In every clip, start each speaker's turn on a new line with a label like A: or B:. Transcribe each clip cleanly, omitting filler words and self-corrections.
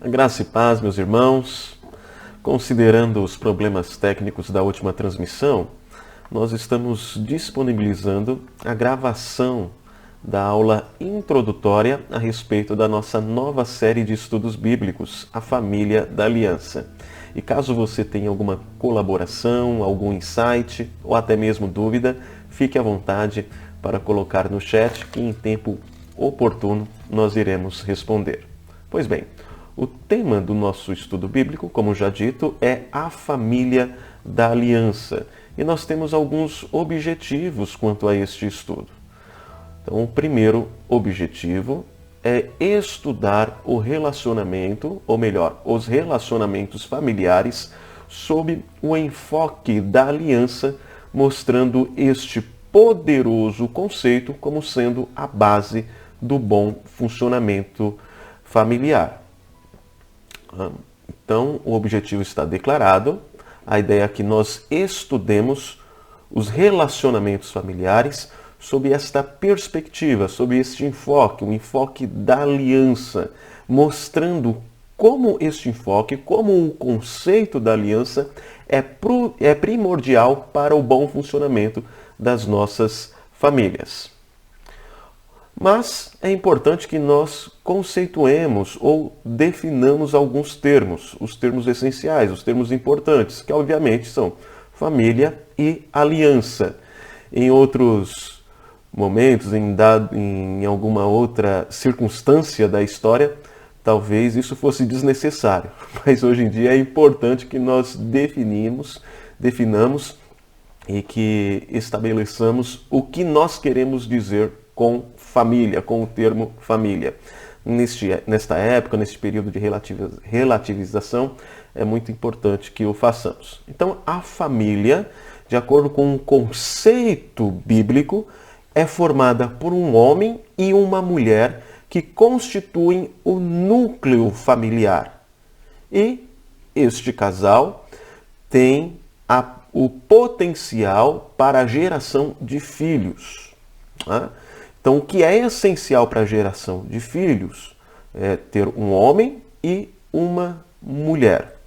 A: A graça e paz, meus irmãos. Considerando os problemas técnicos da última transmissão, nós estamos disponibilizando a gravação da aula introdutória a respeito da nossa nova série de estudos bíblicos, a Família da Aliança. E caso você tenha alguma colaboração, algum insight ou até mesmo dúvida, fique à vontade para colocar no chat que em tempo oportuno nós iremos responder. Pois bem, o tema do nosso estudo bíblico, como já dito, é a família da aliança. E nós temos alguns objetivos quanto a este estudo. Então, o primeiro objetivo é estudar o relacionamento, ou melhor, os relacionamentos familiares sob o enfoque da aliança, mostrando este poderoso conceito como sendo a base do bom funcionamento familiar. Então, o objetivo está declarado. A ideia é que nós estudemos os relacionamentos familiares sob esta perspectiva, sob este enfoque, o enfoque da aliança, mostrando como este enfoque, como o conceito da aliança é primordial para o bom funcionamento das nossas famílias. Mas é importante que nós conceituemos ou definamos alguns termos, os termos essenciais, os termos importantes, que obviamente são família e aliança. Em outros momentos, em alguma outra circunstância da história, talvez isso fosse desnecessário. Mas hoje em dia é importante que nós definamos e que estabeleçamos o que nós queremos dizer com família, com o termo família. Nesta época, neste período de relativização, é muito importante que o façamos. Então, a família, de acordo com o conceito bíblico, é formada por um homem e uma mulher que constituem o núcleo familiar. E este casal tem o potencial para a geração de filhos. Então, o que é essencial para a geração de filhos é ter um homem e uma mulher.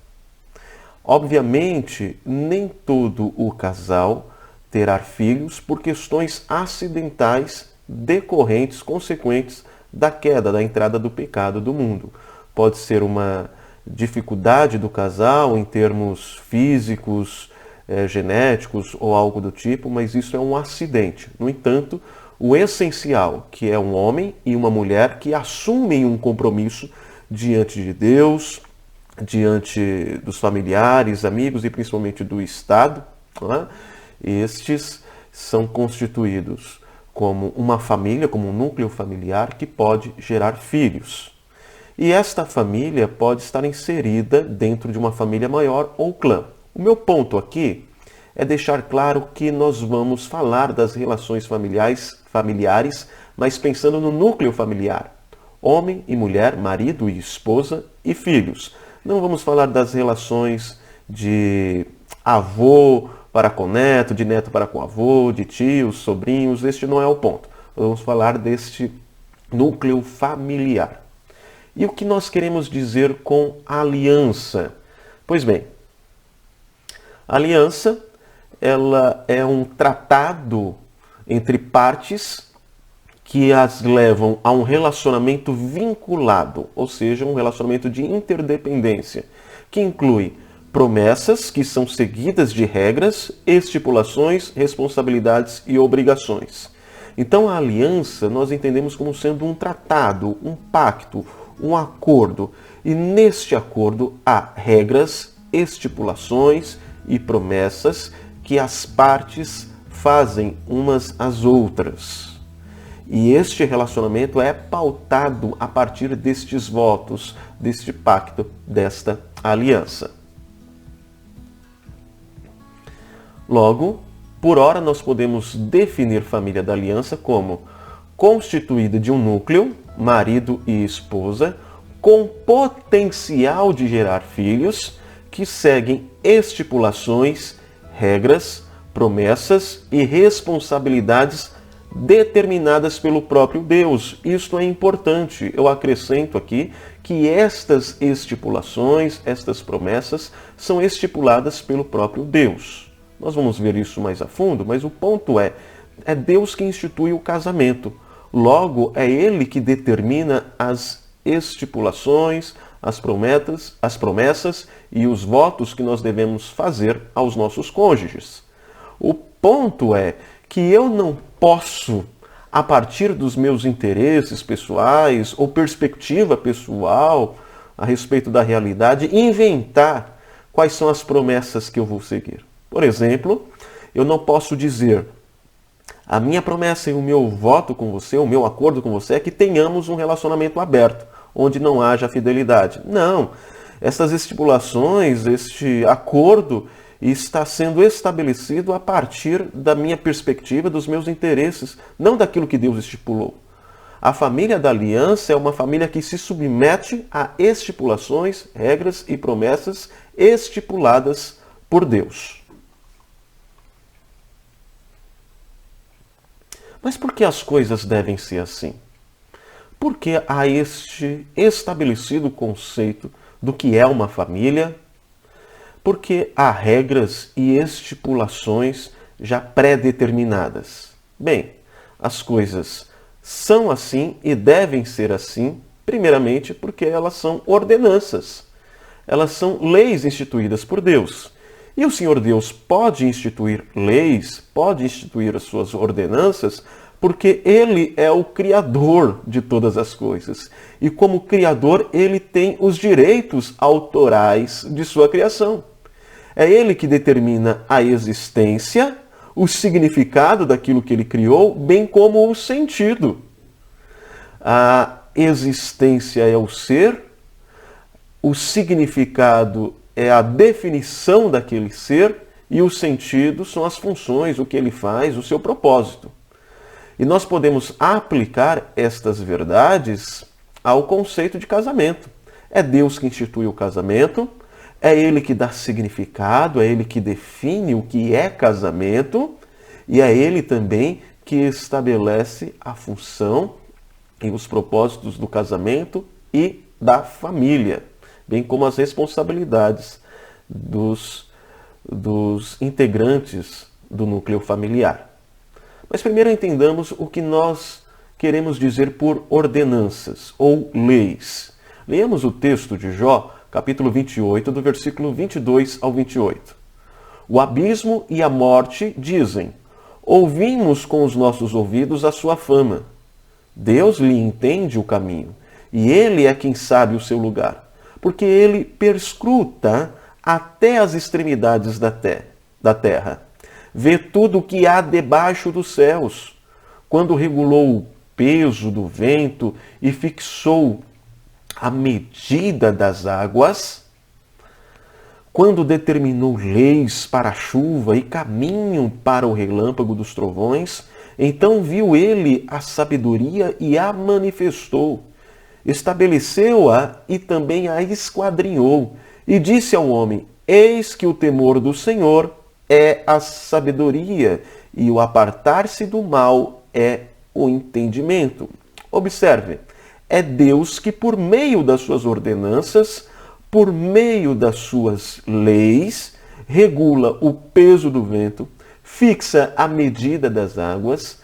A: Obviamente, nem todo o casal terá filhos por questões acidentais decorrentes, consequentes da queda, da entrada do pecado do mundo. Pode ser uma dificuldade do casal em termos físicos, genéticos ou algo do tipo, mas isso é um acidente. No entanto, o essencial, que é um homem e uma mulher que assumem um compromisso diante de Deus, diante dos familiares, amigos e principalmente do Estado, estes são constituídos como uma família, como um núcleo familiar que pode gerar filhos. E esta família pode estar inserida dentro de uma família maior ou clã. O meu ponto aqui é deixar claro que nós vamos falar das relações familiares, mas pensando no núcleo familiar. Homem e mulher, marido e esposa e filhos. Não vamos falar das relações de avô para com neto, de neto para com avô, de tios, sobrinhos. Este não é o ponto. Vamos falar deste núcleo familiar. E o que nós queremos dizer com aliança? Pois bem, aliança ela é um tratado entre partes que as levam a um relacionamento vinculado, ou seja, um relacionamento de interdependência, que inclui promessas que são seguidas de regras, estipulações, responsabilidades e obrigações. Então a aliança nós entendemos como sendo um tratado, um pacto, um acordo. E neste acordo há regras, estipulações e promessas que as partes fazem umas às outras. E este relacionamento é pautado a partir destes votos, deste pacto, desta aliança. Logo, por ora, nós podemos definir família da aliança como constituída de um núcleo, marido e esposa, com potencial de gerar filhos, que seguem estipulações, regras, promessas e responsabilidades determinadas pelo próprio Deus. Isto é importante. Eu acrescento aqui que estas estipulações, estas promessas, são estipuladas pelo próprio Deus. Nós vamos ver isso mais a fundo, mas o ponto é Deus que institui o casamento. Logo, é Ele que determina as estipulações, as promessas e os votos que nós devemos fazer aos nossos cônjuges. O ponto é que eu não posso, a partir dos meus interesses pessoais ou perspectiva pessoal a respeito da realidade, inventar quais são as promessas que eu vou seguir. Por exemplo, eu não posso dizer: a minha promessa e o meu voto com você, o meu acordo com você é que tenhamos um relacionamento aberto, onde não haja fidelidade. Não, essas estipulações, este acordo está sendo estabelecido a partir da minha perspectiva, dos meus interesses, não daquilo que Deus estipulou. A família da aliança é uma família que se submete a estipulações, regras e promessas estipuladas por Deus. Mas por que as coisas devem ser assim? Porque há este estabelecido conceito do que é uma família, porque há regras e estipulações já pré-determinadas. Bem, as coisas são assim e devem ser assim, primeiramente porque elas são ordenanças. Elas são leis instituídas por Deus. E o Senhor Deus pode instituir leis, pode instituir as suas ordenanças, porque Ele é o Criador de todas as coisas. E como Criador, Ele tem os direitos autorais de sua criação. É Ele que determina a existência, o significado daquilo que Ele criou, bem como o sentido. A existência é o ser, o significado é a definição daquele ser e o sentido são as funções, o que ele faz, o seu propósito. E nós podemos aplicar estas verdades ao conceito de casamento. É Deus que institui o casamento, é Ele que dá significado, é Ele que define o que é casamento e é Ele também que estabelece a função e os propósitos do casamento e da família, bem como as responsabilidades dos integrantes do núcleo familiar. Mas primeiro entendamos o que nós queremos dizer por ordenanças ou leis. Leamos o texto de Jó, capítulo 28, do versículo 22 ao 28. O abismo e a morte dizem: ouvimos com os nossos ouvidos a sua fama. Deus lhe entende o caminho, e Ele é quem sabe o seu lugar, porque Ele perscruta até as extremidades da terra. Vê tudo o que há debaixo dos céus. Quando regulou o peso do vento e fixou a medida das águas, quando determinou leis para a chuva e caminho para o relâmpago dos trovões, então viu ele a sabedoria e a manifestou. Estabeleceu-a e também a esquadrinhou. E disse ao homem: eis que o temor do Senhor é a sabedoria, e o apartar-se do mal é o entendimento. Observe, é Deus que, por meio das suas ordenanças, por meio das suas leis, regula o peso do vento, fixa a medida das águas,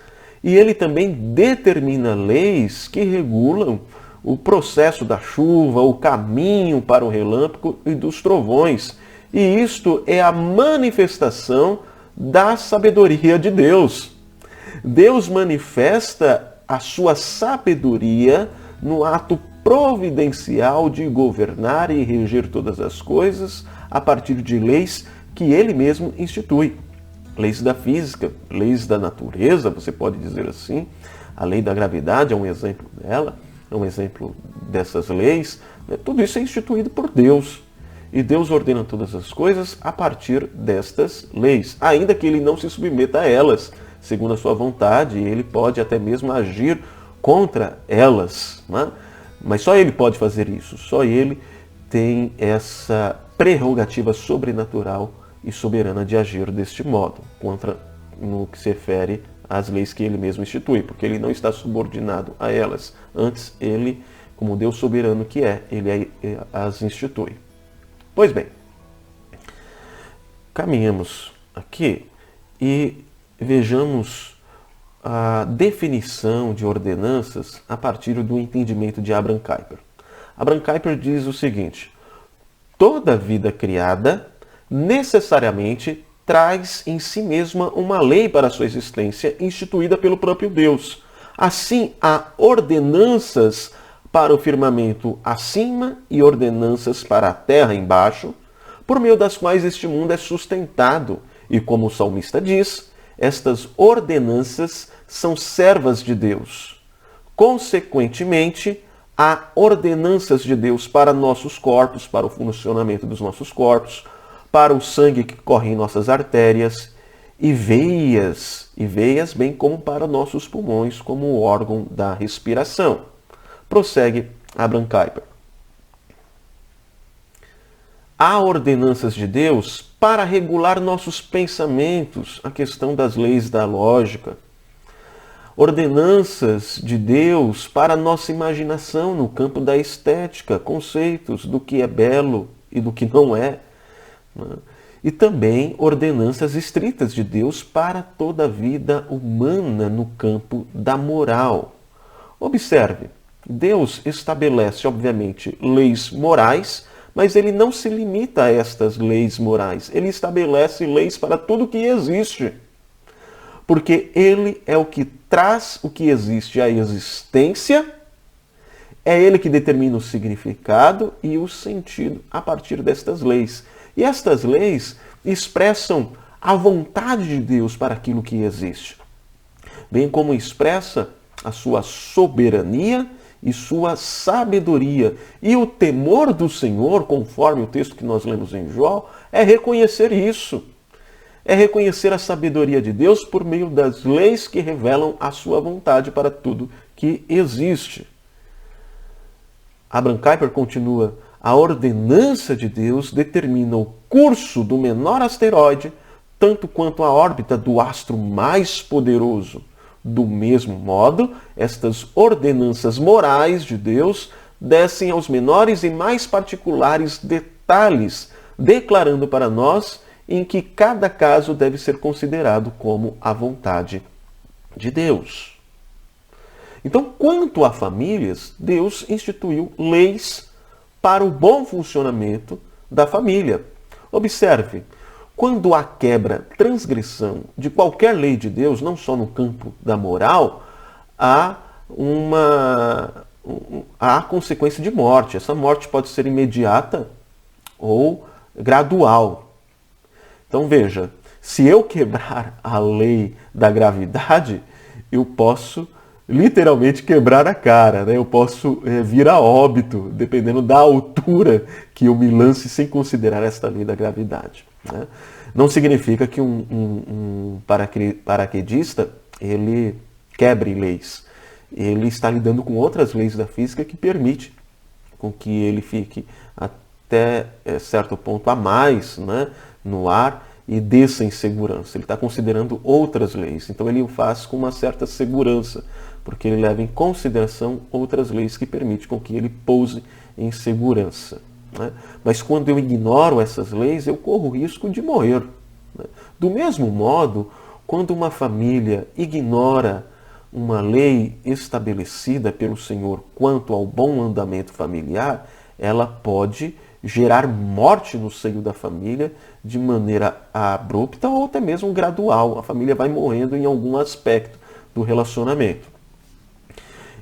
A: e Ele também determina leis que regulam o processo da chuva, o caminho para o relâmpago e dos trovões. E isto é a manifestação da sabedoria de Deus. Deus manifesta a sua sabedoria no ato providencial de governar e reger todas as coisas a partir de leis que Ele mesmo institui. Leis da física, leis da natureza, você pode dizer assim. A lei da gravidade é um exemplo dela, é um exemplo dessas leis. Tudo isso é instituído por Deus. E Deus ordena todas as coisas a partir destas leis, ainda que Ele não se submeta a elas, segundo a sua vontade, Ele pode até mesmo agir contra elas, né? Mas só Ele pode fazer isso, só Ele tem essa prerrogativa sobrenatural e soberana de agir deste modo, no que se refere as leis que ele mesmo institui, porque ele não está subordinado a elas. Antes, ele, como Deus soberano que é, ele as institui. Pois bem, caminhamos aqui e vejamos a definição de ordenanças a partir do entendimento de Abraham Kuyper. Abraham Kuyper diz o seguinte: toda vida criada necessariamente traz em si mesma uma lei para a sua existência, instituída pelo próprio Deus. Assim, há ordenanças para o firmamento acima e ordenanças para a terra embaixo, por meio das quais este mundo é sustentado. E como o salmista diz, estas ordenanças são servas de Deus. Consequentemente, há ordenanças de Deus para nossos corpos, para o funcionamento dos nossos corpos, para o sangue que corre em nossas artérias e veias, bem como para nossos pulmões, como o órgão da respiração. Prossegue Abraham Kuyper. Há ordenanças de Deus para regular nossos pensamentos, a questão das leis da lógica. Ordenanças de Deus para a nossa imaginação no campo da estética, conceitos do que é belo e do que não é. E também ordenanças estritas de Deus para toda a vida humana no campo da moral. Observe, Deus estabelece, obviamente, leis morais, mas ele não se limita a estas leis morais. Ele estabelece leis para tudo que existe. Porque ele é o que traz o que existe à existência, é ele que determina o significado e o sentido a partir destas leis. E estas leis expressam a vontade de Deus para aquilo que existe, bem como expressa a sua soberania e sua sabedoria. E o temor do Senhor, conforme o texto que nós lemos em Jó, é reconhecer isso. É reconhecer a sabedoria de Deus por meio das leis que revelam a sua vontade para tudo que existe. Abraham Kuyper continua: a ordenança de Deus determina o curso do menor asteroide, tanto quanto a órbita do astro mais poderoso. Do mesmo modo, estas ordenanças morais de Deus descem aos menores e mais particulares detalhes, declarando para nós em que cada caso deve ser considerado como a vontade de Deus. Então, quanto a famílias, Deus instituiu leis para o bom funcionamento da família. Observe, quando há quebra, transgressão de qualquer lei de Deus, não só no campo da moral, há consequência de morte. Essa morte pode ser imediata ou gradual. Então veja, se eu quebrar a lei da gravidade, eu posso literalmente quebrar a cara, né? Eu posso vir a óbito, dependendo da altura que eu me lance sem considerar esta lei da gravidade, né? Não significa que um paraquedista ele quebre leis. Ele está lidando com outras leis da física que permite com que ele fique até certo ponto a mais, né, no ar e desça em segurança. Ele está considerando outras leis. Então ele o faz com uma certa segurança, porque ele leva em consideração outras leis que permitem com que ele pouse em segurança, né? Mas quando eu ignoro essas leis, eu corro o risco de morrer, né? Do mesmo modo, quando uma família ignora uma lei estabelecida pelo Senhor quanto ao bom andamento familiar, ela pode gerar morte no seio da família de maneira abrupta ou até mesmo gradual. A família vai morrendo em algum aspecto do relacionamento.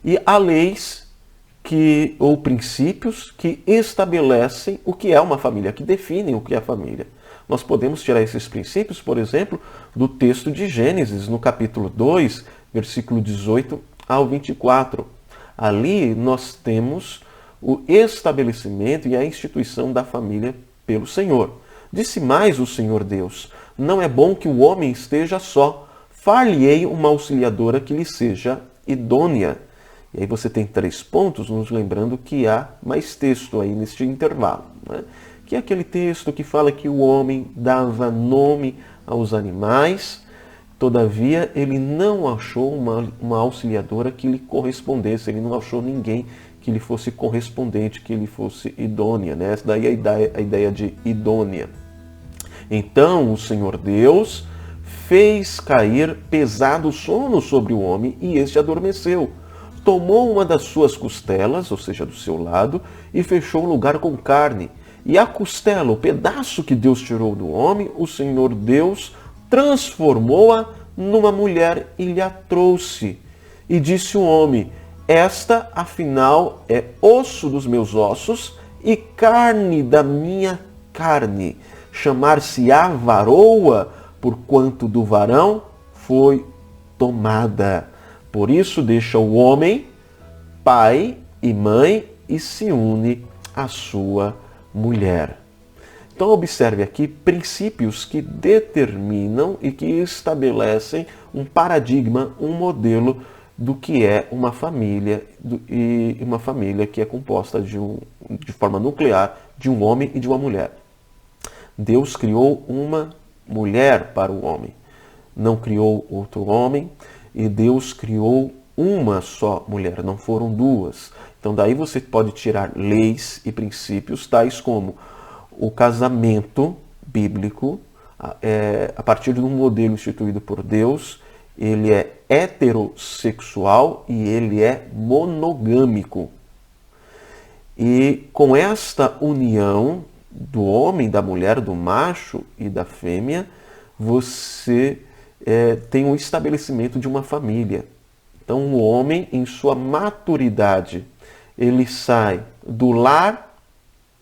A: E há leis ou princípios que estabelecem o que é uma família, que definem o que é a família. Nós podemos tirar esses princípios, por exemplo, do texto de Gênesis, no capítulo 2, versículo 18 ao 24. Ali nós temos o estabelecimento e a instituição da família pelo Senhor. Disse mais o Senhor Deus: não é bom que o homem esteja só, far-lhe-ei uma auxiliadora que lhe seja idônea. E aí você tem 3 pontos, nos lembrando que há mais texto aí neste intervalo, né? Que é aquele texto que fala que o homem dava nome aos animais, Todavia, ele não achou uma auxiliadora que lhe correspondesse, ele não achou ninguém que lhe fosse correspondente, que lhe fosse idônea, né? Essa daí é a ideia de idônea. Então o Senhor Deus fez cair pesado sono sobre o homem e este adormeceu. Tomou uma das suas costelas, ou seja, do seu lado, e fechou o lugar com carne. E a costela, o pedaço que Deus tirou do homem, o Senhor Deus transformou-a numa mulher e lhe a trouxe. E disse o homem: esta, afinal, é osso dos meus ossos e carne da minha carne. Chamar-se-á varoa, porquanto do varão foi tomada. Por isso deixa o homem pai e mãe e se une à sua mulher. Então observe aqui princípios que determinam e que estabelecem um paradigma, um modelo do que é uma família, e uma família que é composta de forma nuclear de um homem e de uma mulher. Deus criou uma mulher para o homem, não criou outro homem, e Deus criou uma só mulher, não foram duas. Então daí você pode tirar leis e princípios tais como o casamento bíblico, a partir de um modelo instituído por Deus, ele é heterossexual e ele é monogâmico. E com esta união do homem, da mulher, do macho e da fêmea, você tem um estabelecimento de uma família. Então o homem, em sua maturidade, ele sai do lar,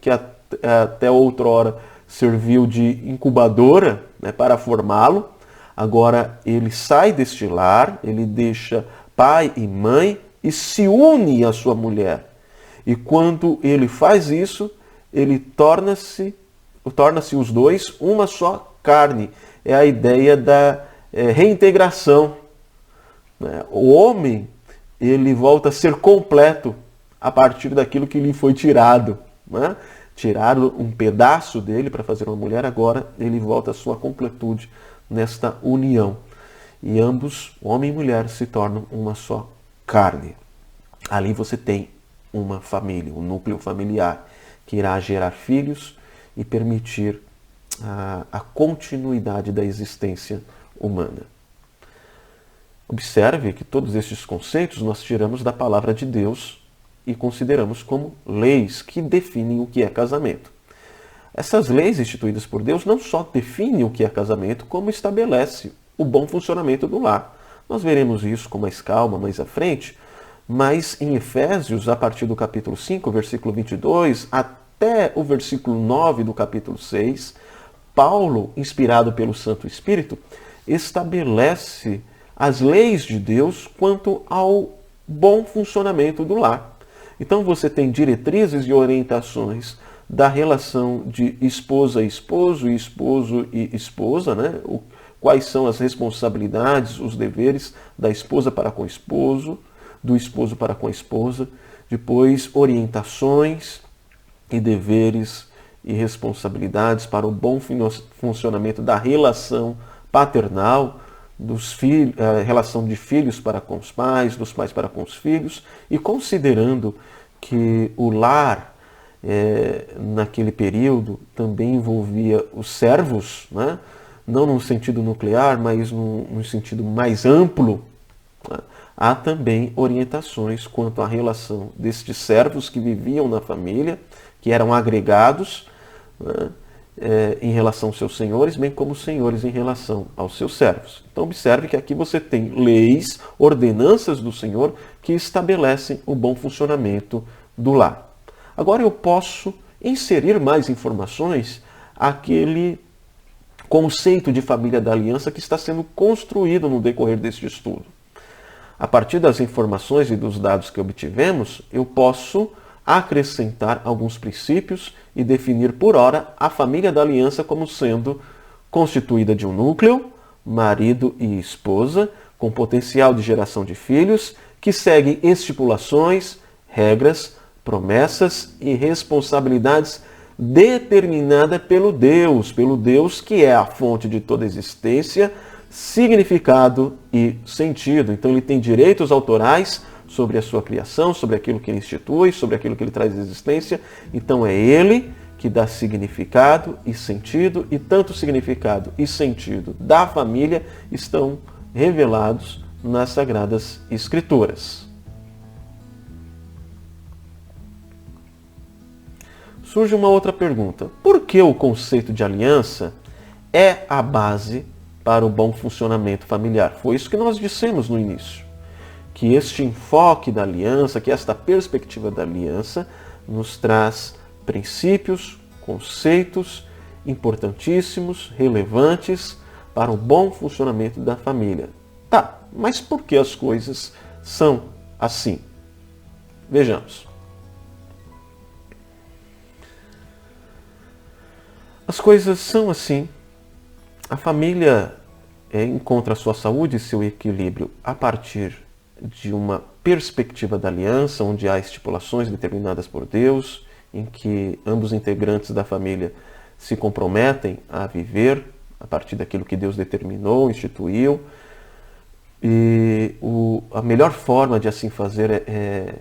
A: que até outrora serviu de incubadora, né, para formá-lo. Agora ele sai deste lar, ele deixa pai e mãe e se une à sua mulher. E quando ele faz isso, ele torna-se os dois uma só carne. É a ideia da reintegração. O homem, ele volta a ser completo a partir daquilo que lhe foi tirado. Né? Tiraram um pedaço dele para fazer uma mulher, agora ele volta à sua completude nesta união. E ambos, homem e mulher, se tornam uma só carne. Ali você tem uma família, um núcleo familiar, que irá gerar filhos e permitir a continuidade da existência humana. Observe que todos estes conceitos nós tiramos da palavra de Deus e consideramos como leis que definem o que é casamento. Essas leis instituídas por Deus não só definem o que é casamento, como estabelece o bom funcionamento do lar. Nós veremos isso com mais calma mais à frente, mas em Efésios, a partir do capítulo 5, versículo 22, até o versículo 9 do capítulo 6, Paulo, inspirado pelo Santo Espírito, estabelece as leis de Deus quanto ao bom funcionamento do lar. Então você tem diretrizes e orientações da relação de esposa e esposo e esposa, né? Quais são as responsabilidades, os deveres da esposa para com o esposo, do esposo para com a esposa. Depois, orientações e deveres e responsabilidades para o bom funcionamento da relação paternal, a relação de filhos para com os pais, dos pais para com os filhos, e considerando que o lar, naquele período, também envolvia os servos, né? Não no sentido nuclear, mas num sentido mais amplo, né? Há também orientações quanto à relação destes servos que viviam na família, que eram agregados, né? Em relação aos seus senhores, bem como os senhores em relação aos seus servos. Então observe que aqui você tem leis, ordenanças do Senhor que estabelecem o bom funcionamento do lar. Agora eu posso inserir mais informações àquele conceito de família da aliança que está sendo construído no decorrer deste estudo. A partir das informações e dos dados que obtivemos, eu posso acrescentar alguns princípios e definir por hora a família da aliança como sendo constituída de um núcleo, marido e esposa, com potencial de geração de filhos, que seguem estipulações, regras, promessas e responsabilidades determinadas pelo Deus que é a fonte de toda existência, significado e sentido. Então ele tem direitos autorais sobre a sua criação, sobre aquilo que ele institui, sobre aquilo que ele traz à existência. Então é ele que dá significado e sentido, e tanto o significado e sentido da família estão revelados nas Sagradas Escrituras. Surge uma outra pergunta. Por que o conceito de aliança é a base para o bom funcionamento familiar? Foi isso que nós dissemos no início. Que este enfoque da aliança, que esta perspectiva da aliança, nos traz princípios, conceitos importantíssimos, relevantes para o bom funcionamento da família. Tá, mas por que as coisas são assim? Vejamos. As coisas são assim. A família encontra sua saúde e seu equilíbrio a partir de uma perspectiva da aliança, onde há estipulações determinadas por Deus, em que ambos integrantes da família se comprometem a viver a partir daquilo que Deus determinou, instituiu. E a melhor forma de assim fazer é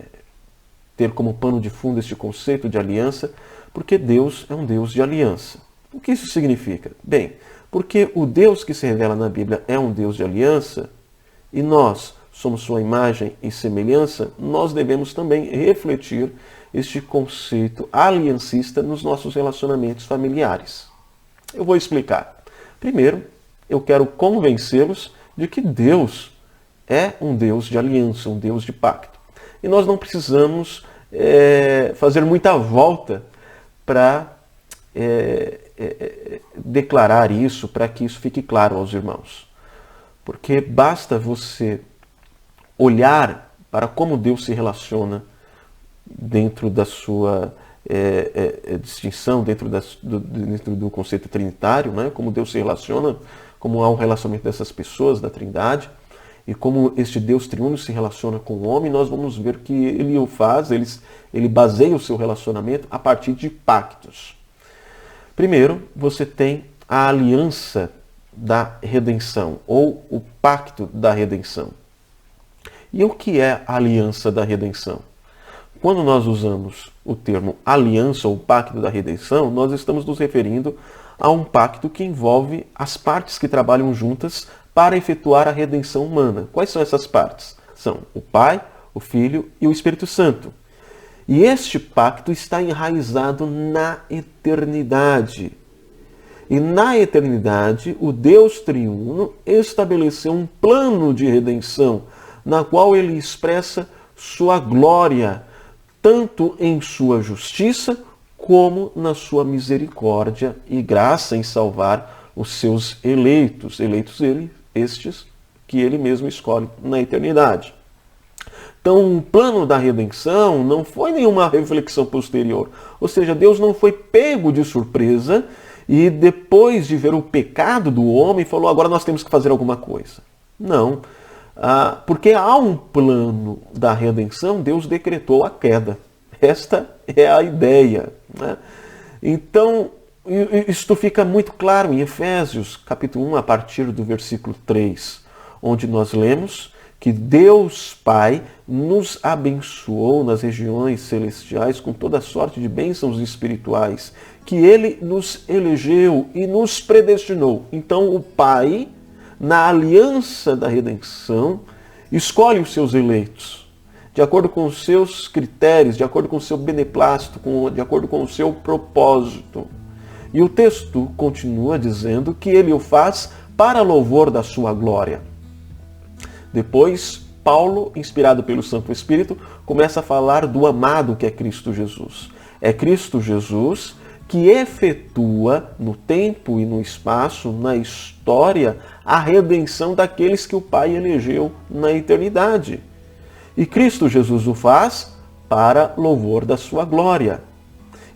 A: ter como pano de fundo este conceito de aliança, porque Deus é um Deus de aliança. O que isso significa? Bem, porque o Deus que se revela na Bíblia é um Deus de aliança, e nós somos sua imagem e semelhança, nós devemos também refletir este conceito aliancista nos nossos relacionamentos familiares. Eu vou explicar. Primeiro, eu quero convencê-los de que Deus é um Deus de aliança, um Deus de pacto. E nós não precisamos fazer muita volta para declarar isso, para que isso fique claro aos irmãos. Porque basta você olhar para como Deus se relaciona dentro da sua distinção, dentro do conceito trinitário, né? Como Deus se relaciona, como há um relacionamento dessas pessoas, da Trindade, e como este Deus triuno se relaciona com o homem, nós vamos ver que ele o faz, ele baseia o seu relacionamento a partir de pactos. Primeiro, você tem a aliança da redenção, ou o pacto da redenção. E o que é a aliança da redenção? Quando nós usamos o termo aliança ou pacto da redenção, nós estamos nos referindo a um pacto que envolve as partes que trabalham juntas para efetuar a redenção humana. Quais são essas partes? São o Pai, o Filho e o Espírito Santo. E este pacto está enraizado na eternidade. E na eternidade, o Deus triuno estabeleceu um plano de redenção, na qual ele expressa sua glória, tanto em sua justiça, como na sua misericórdia e graça em salvar os seus eleitos. Eleitos estes que ele mesmo escolhe na eternidade. Então, o plano da redenção não foi nenhuma reflexão posterior. Ou seja, Deus não foi pego de surpresa e depois de ver o pecado do homem, falou, agora nós temos que fazer alguma coisa. Não. Porque há um plano da redenção, Deus decretou a queda. Esta é a ideia, né? Então, isto fica muito claro em Efésios, capítulo 1, a partir do versículo 3, onde nós lemos que Deus Pai nos abençoou nas regiões celestiais com toda sorte de bênçãos espirituais, que Ele nos elegeu e nos predestinou. Então, o Pai, na aliança da redenção, escolhe os seus eleitos, de acordo com os seus critérios, de acordo com o seu beneplácito, de acordo com o seu propósito. E o texto continua dizendo que ele o faz para louvor da sua glória. Depois, Paulo, inspirado pelo Santo Espírito, começa a falar do amado que é Cristo Jesus. É Cristo Jesus que efetua no tempo e no espaço, na história, a redenção daqueles que o Pai elegeu na eternidade. E Cristo Jesus o faz para louvor da sua glória.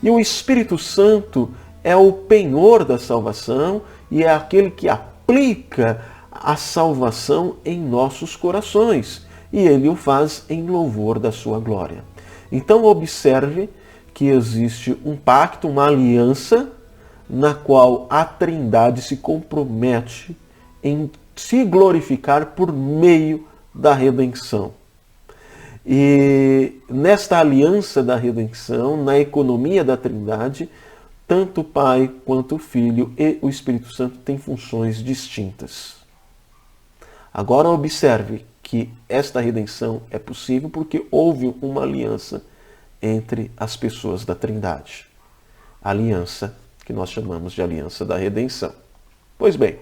A: E o Espírito Santo é o penhor da salvação e é aquele que aplica a salvação em nossos corações. E ele o faz em louvor da sua glória. Então observe que existe um pacto, uma aliança, na qual a Trindade se compromete em se glorificar por meio da redenção. E nesta aliança da redenção, na economia da Trindade, tanto o Pai quanto o Filho e o Espírito Santo têm funções distintas. Agora observe que esta redenção é possível porque houve uma aliança entre as pessoas da Trindade. A aliança que nós chamamos de aliança da redenção. Pois bem,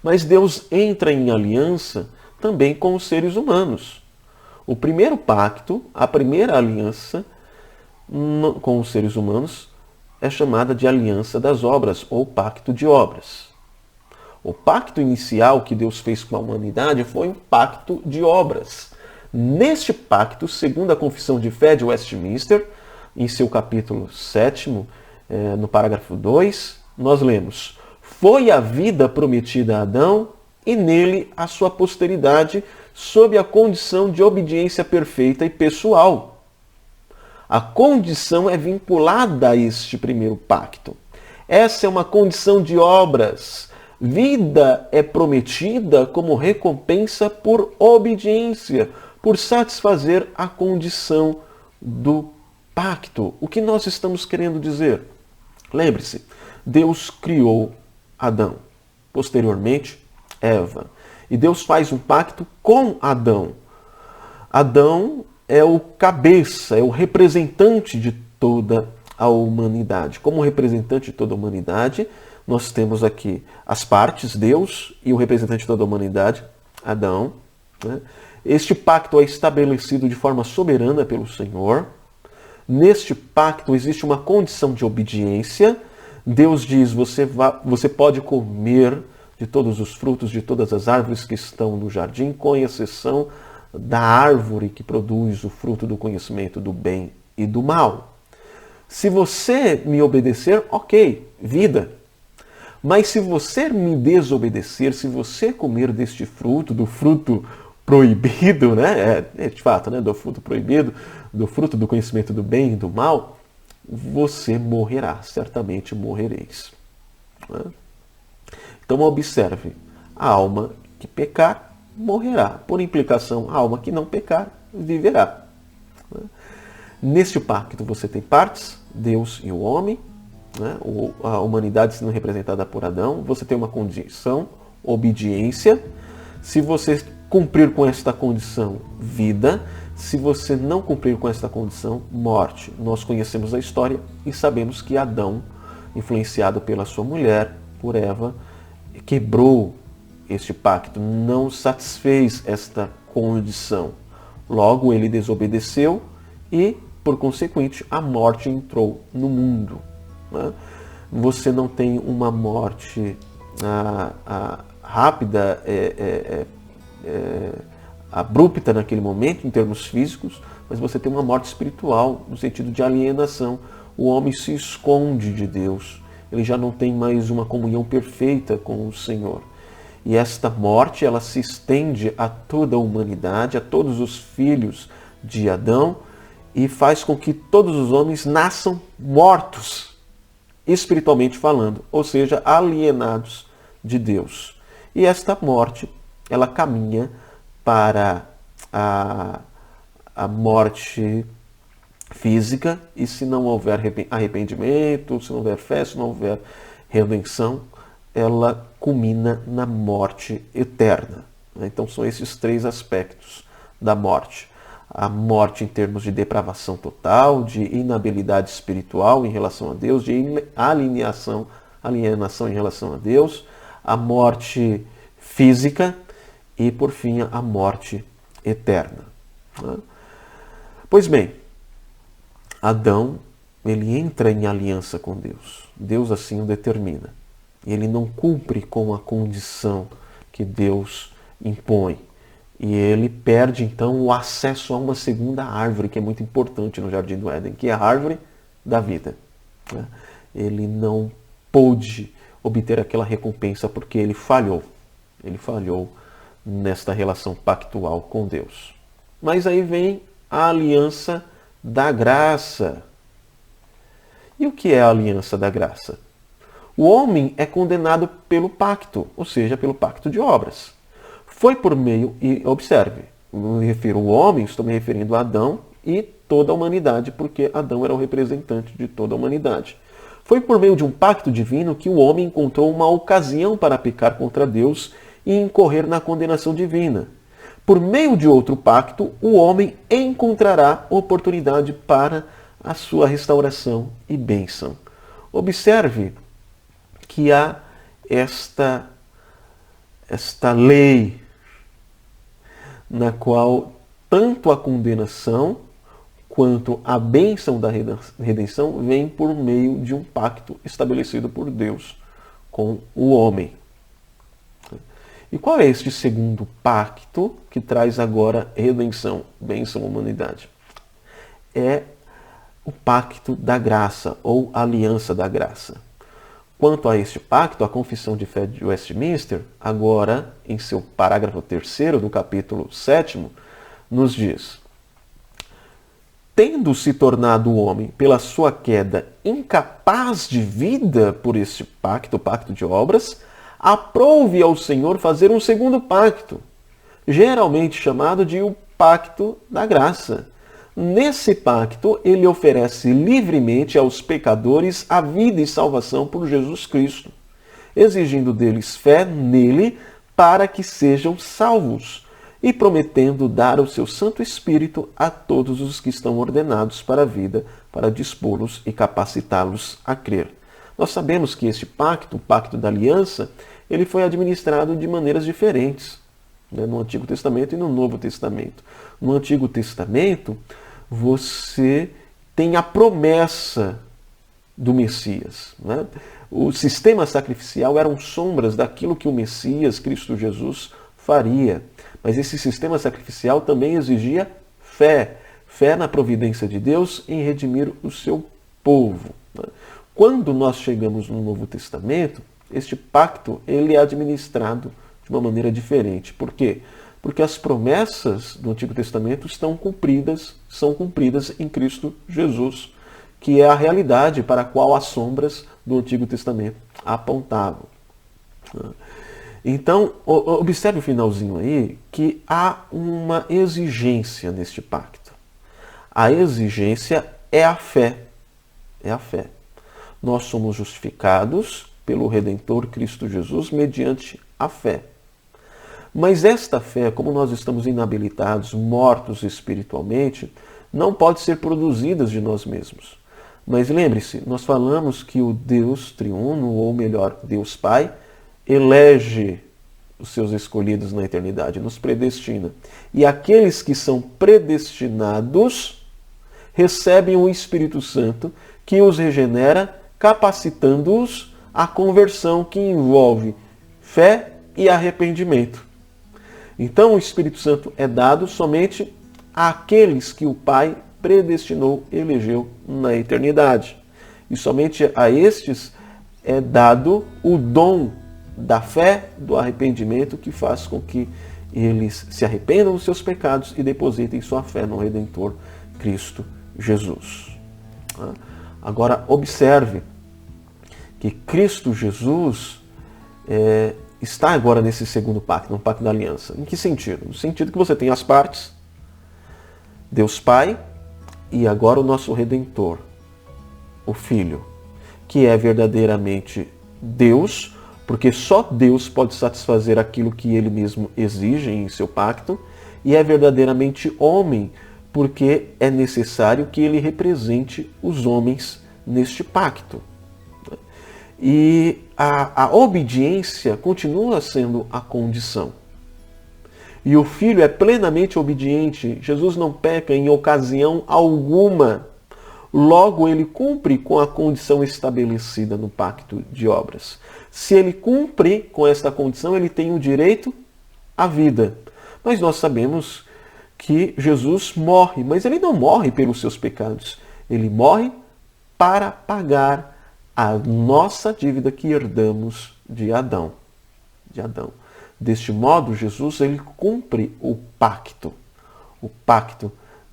A: mas Deus entra em aliança também com os seres humanos. O primeiro pacto, a primeira aliança com os seres humanos é chamada de aliança das obras ou pacto de obras. O pacto inicial que Deus fez com a humanidade foi um pacto de obras. Neste pacto, segundo a Confissão de Fé de Westminster, em seu capítulo 7, no parágrafo 2, nós lemos: foi a vida prometida a Adão e nele a sua posteridade sob a condição de obediência perfeita e pessoal. A condição é vinculada a este primeiro pacto. Essa é uma condição de obras. Vida é prometida como recompensa por obediência, por satisfazer a condição do pacto. O que nós estamos querendo dizer? Lembre-se, Deus criou Adão, posteriormente Eva. E Deus faz um pacto com Adão. Adão é o cabeça, é o representante de toda a humanidade. Como representante de toda a humanidade, nós temos aqui as partes, Deus, e o representante de toda a humanidade, Adão. Este pacto é estabelecido de forma soberana pelo Senhor. Neste pacto existe uma condição de obediência. Deus diz, você pode comer de todos os frutos, de todas as árvores que estão no jardim, com exceção da árvore que produz o fruto do conhecimento do bem e do mal. Se você me obedecer, ok, vida. Mas se você me desobedecer, se você comer deste fruto, do fruto proibido, né? De fato, né? Do fruto proibido, do fruto do conhecimento do bem e do mal, você morrerá, certamente morrereis. Então observe, a alma que pecar, morrerá. Por implicação, a alma que não pecar, viverá. Neste pacto você tem partes, Deus e o homem, a humanidade sendo representada por Adão. Você tem uma condição, obediência. Se você cumprir com esta condição, vida. Se você não cumprir com esta condição, morte. Nós conhecemos a história e sabemos que Adão, influenciado pela sua mulher, por Eva, quebrou este pacto, não satisfez esta condição. Logo, ele desobedeceu e, por consequente, a morte entrou no mundo. Você não tem uma morte rápida, abrupta naquele momento, em termos físicos, mas você tem uma morte espiritual, no sentido de alienação. O homem se esconde de Deus. Ele já não tem mais uma comunhão perfeita com o Senhor. E esta morte, ela se estende a toda a humanidade, a todos os filhos de Adão, e faz com que todos os homens nasçam mortos, espiritualmente falando, ou seja, alienados de Deus. E esta morte, ela caminha para a morte física, e se não houver arrependimento, se não houver fé, se não houver redenção, ela culmina na morte eterna. Então são esses três aspectos da morte. A morte em termos de depravação total, de inabilidade espiritual em relação a Deus, de alienação em relação a Deus, a morte física e, por fim, a morte eterna. Pois bem, Adão, ele entra em aliança com Deus. Deus assim o determina. Ele não cumpre com a condição que Deus impõe. E ele perde, então, o acesso a uma segunda árvore, que é muito importante no Jardim do Éden, que é a árvore da vida. Ele não pôde obter aquela recompensa porque ele falhou. Ele falhou nesta relação pactual com Deus. Mas aí vem a aliança da graça. E o que é a aliança da graça? O homem é condenado pelo pacto, ou seja, pelo pacto de obras. Foi por meio, e observe, me refiro ao homem, estou me referindo a Adão e toda a humanidade, porque Adão era o representante de toda a humanidade. Foi por meio de um pacto divino que o homem encontrou uma ocasião para pecar contra Deus e incorrer na condenação divina. Por meio de outro pacto, o homem encontrará oportunidade para a sua restauração e bênção. Observe que há esta lei na qual tanto a condenação quanto a bênção da redenção vem por meio de um pacto estabelecido por Deus com o homem. E qual é este segundo pacto que traz agora redenção, bênção à humanidade? É o pacto da graça, ou aliança da graça. Quanto a este pacto, a Confissão de Fé de Westminster, agora em seu parágrafo 3º do capítulo 7º, nos diz: tendo se tornado o homem, pela sua queda, incapaz de vida por este pacto, o pacto de obras, aprove ao Senhor fazer um segundo pacto, geralmente chamado de o pacto da graça. Nesse pacto, ele oferece livremente aos pecadores a vida e salvação por Jesus Cristo, exigindo deles fé nele para que sejam salvos e prometendo dar o seu Santo Espírito a todos os que estão ordenados para a vida, para dispô-los e capacitá-los a crer. Nós sabemos que este pacto, o pacto da aliança, ele foi administrado de maneiras diferentes, no Antigo Testamento e no Novo Testamento. No Antigo Testamento, você tem a promessa do Messias. O sistema sacrificial eram sombras daquilo que o Messias, Cristo Jesus, faria. Mas esse sistema sacrificial também exigia fé. Fé na providência de Deus em redimir o seu povo. Quando nós chegamos no Novo Testamento, este pacto ele é administrado de uma maneira diferente. Por quê? Porque as promessas do Antigo Testamento são cumpridas em Cristo Jesus, que é a realidade para a qual as sombras do Antigo Testamento apontavam. Então, observe o finalzinho aí, que há uma exigência neste pacto. A exigência é a fé. É a fé. Nós somos justificados pelo Redentor Cristo Jesus mediante a fé. Mas esta fé, como nós estamos inabilitados, mortos espiritualmente, não pode ser produzida de nós mesmos. Mas lembre-se, nós falamos que o Deus triuno, ou melhor, Deus Pai, elege os seus escolhidos na eternidade, nos predestina. E aqueles que são predestinados recebem o Espírito Santo, que os regenera, capacitando-os à conversão que envolve fé e arrependimento. Então o Espírito Santo é dado somente àqueles que o Pai predestinou, elegeu na eternidade. E somente a estes é dado o dom da fé, do arrependimento, que faz com que eles se arrependam dos seus pecados e depositem sua fé no Redentor Cristo Jesus. Agora observe que Cristo Jesus está agora nesse segundo pacto, no pacto da aliança. Em que sentido? No sentido que você tem as partes, Deus Pai e agora o nosso Redentor, o Filho, que é verdadeiramente Deus, porque só Deus pode satisfazer aquilo que Ele mesmo exige em seu pacto, e é verdadeiramente homem, porque é necessário que Ele represente os homens neste pacto. E a obediência continua sendo a condição. E o Filho é plenamente obediente. Jesus não peca em ocasião alguma. Logo, ele cumpre com a condição estabelecida no pacto de obras. Se ele cumpre com esta condição, ele tem o direito à vida. Mas nós sabemos que Jesus morre, mas ele não morre pelos seus pecados. Ele morre para pagar a nossa dívida que herdamos de Adão. Deste modo, Jesus ele cumpre o pacto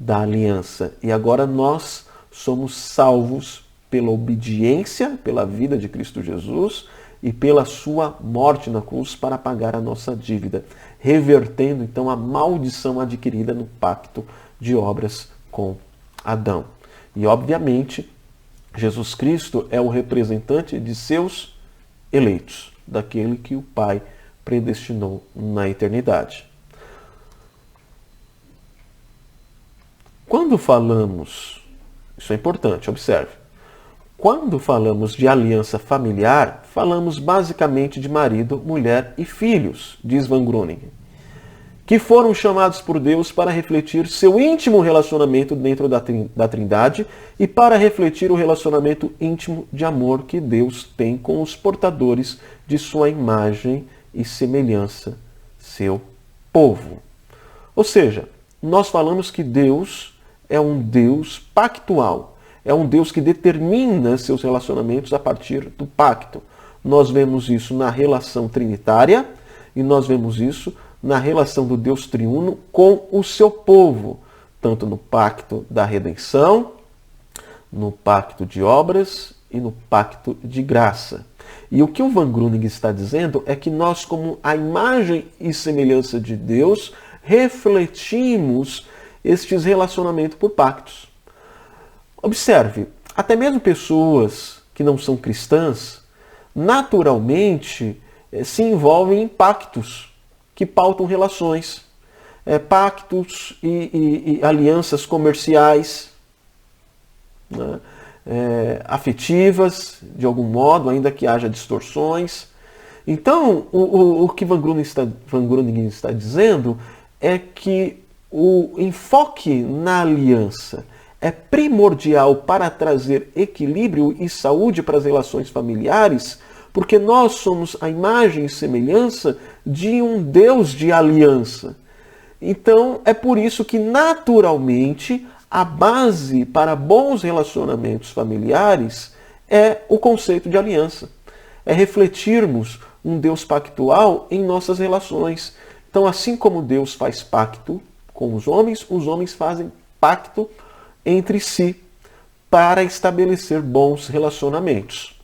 A: da aliança. E agora nós somos salvos pela obediência, pela vida de Cristo Jesus e pela sua morte na cruz para pagar a nossa dívida, revertendo então a maldição adquirida no pacto de obras com Adão. E obviamente, Jesus Cristo é o representante de seus eleitos, daquele que o Pai predestinou na eternidade. Quando falamos, isso é importante, observe, quando falamos de aliança familiar, falamos basicamente de marido, mulher e filhos, diz Van Groningen, que foram chamados por Deus para refletir seu íntimo relacionamento dentro da Trindade e para refletir o relacionamento íntimo de amor que Deus tem com os portadores de sua imagem e semelhança, seu povo. Ou seja, nós falamos que Deus é um Deus pactual, é um Deus que determina seus relacionamentos a partir do pacto. Nós vemos isso na relação trinitária e nós vemos isso na relação do Deus triuno com o seu povo, tanto no pacto da redenção, no pacto de obras e no pacto de graça. E o que o Van Groningen está dizendo é que nós, como a imagem e semelhança de Deus, refletimos estes relacionamentos por pactos. Observe, até mesmo pessoas que não são cristãs, naturalmente se envolvem em pactos que pautam relações, pactos e alianças comerciais, né? Afetivas, de algum modo, ainda que haja distorções. Então, o que Van Groningen está dizendo é que o enfoque na aliança é primordial para trazer equilíbrio e saúde para as relações familiares, porque nós somos a imagem e semelhança de um Deus de aliança. Então, é por isso que, naturalmente, a base para bons relacionamentos familiares é o conceito de aliança. É refletirmos um Deus pactual em nossas relações. Então, assim como Deus faz pacto com os homens fazem pacto entre si para estabelecer bons relacionamentos.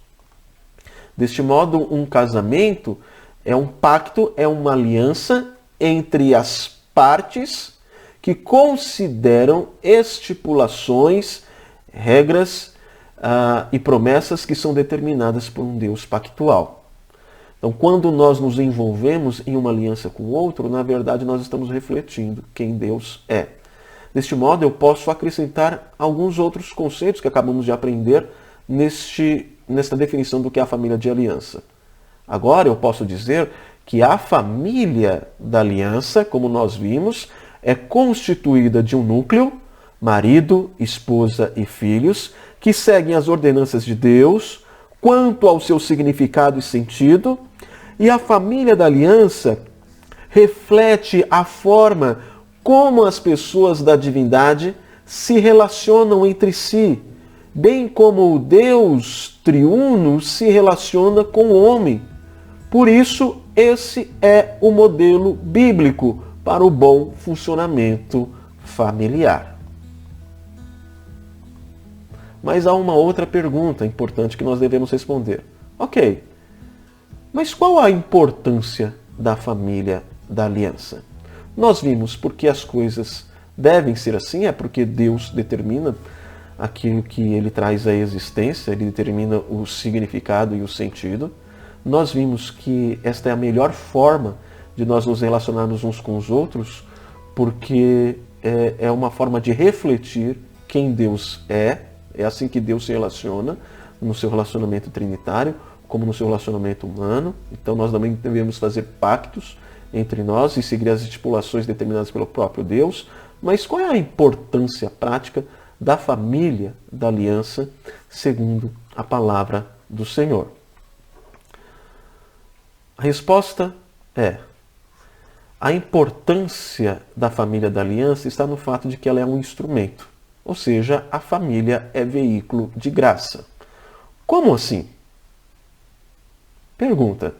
A: Deste modo, um casamento é um pacto, é uma aliança entre as partes que consideram estipulações, regras e promessas que são determinadas por um Deus pactual. Então, quando nós nos envolvemos em uma aliança com o outro, na verdade nós estamos refletindo quem Deus é. Deste modo, eu posso acrescentar alguns outros conceitos que acabamos de aprender nesta definição do que é a família de aliança. Agora eu posso dizer que a família da aliança, como nós vimos, é constituída de um núcleo, marido, esposa e filhos, que seguem as ordenanças de Deus quanto ao seu significado e sentido, e a família da aliança reflete a forma como as pessoas da divindade se relacionam entre si, bem como o Deus triuno se relaciona com o homem. Por isso, esse é o modelo bíblico para o bom funcionamento familiar. Mas há uma outra pergunta importante que nós devemos responder. Ok, mas qual a importância da família da aliança? Nós vimos porque as coisas devem ser assim, é porque Deus determina aquilo que ele traz à existência, ele determina o significado e o sentido. Nós vimos que esta é a melhor forma de nós nos relacionarmos uns com os outros, porque é uma forma de refletir quem Deus é assim que Deus se relaciona no seu relacionamento trinitário, como no seu relacionamento humano. Então nós também devemos fazer pactos entre nós e seguir as estipulações determinadas pelo próprio Deus. Mas qual é a importância prática da família da aliança, segundo a palavra do Senhor? A resposta é: a importância da família da aliança está no fato de que ela é um instrumento, ou seja, a família é veículo de graça. Como assim? Pergunta.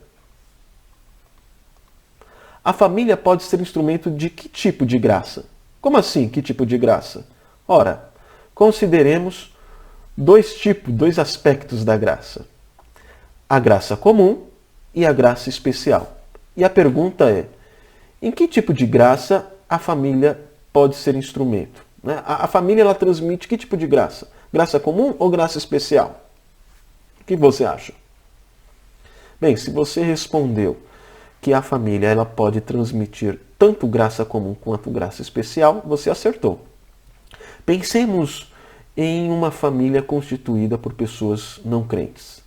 A: A família pode ser instrumento de que tipo de graça? Como assim, que tipo de graça? Ora, consideremos dois aspectos da graça. A graça comum e a graça especial. E a pergunta é, em que tipo de graça a família pode ser instrumento? A família, ela transmite que tipo de graça? Graça comum ou graça especial? O que você acha? Bem, se você respondeu que a família ela pode transmitir tanto graça comum quanto graça especial, você acertou. Pensemos em uma família constituída por pessoas não crentes.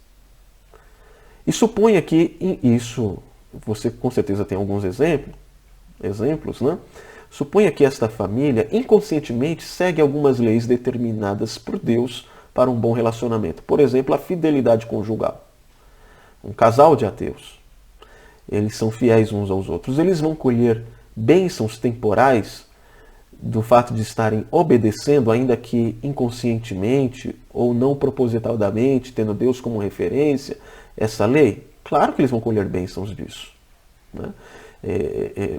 A: E suponha que isso, você com certeza tem alguns exemplos, né? Suponha que esta família inconscientemente segue algumas leis determinadas por Deus para um bom relacionamento. Por exemplo, a fidelidade conjugal. Um casal de ateus. Eles são fiéis uns aos outros. Eles vão colher bênçãos temporais do fato de estarem obedecendo, ainda que inconscientemente ou não propositadamente, tendo Deus como referência, essa lei? Claro que eles vão colher bênçãos disso. Né?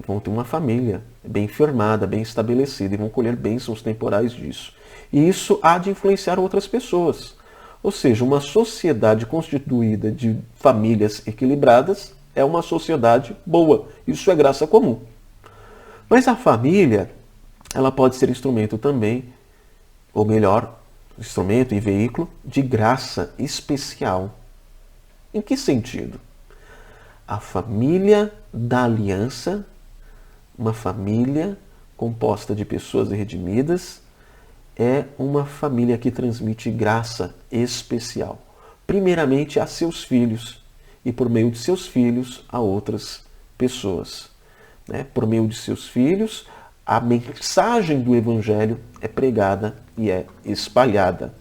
A: Vão ter uma família bem firmada, bem estabelecida, e vão colher bênçãos temporais disso. E isso há de influenciar outras pessoas. Ou seja, uma sociedade constituída de famílias equilibradas é uma sociedade boa. Isso é graça comum. Mas a família, ela pode ser instrumento também, ou melhor, instrumento e veículo de graça especial. Em que sentido? A família da aliança, uma família composta de pessoas redimidas, é uma família que transmite graça especial. Primeiramente a seus filhos e por meio de seus filhos a outras pessoas. Por meio de seus filhos, a mensagem do Evangelho é pregada e é espalhada.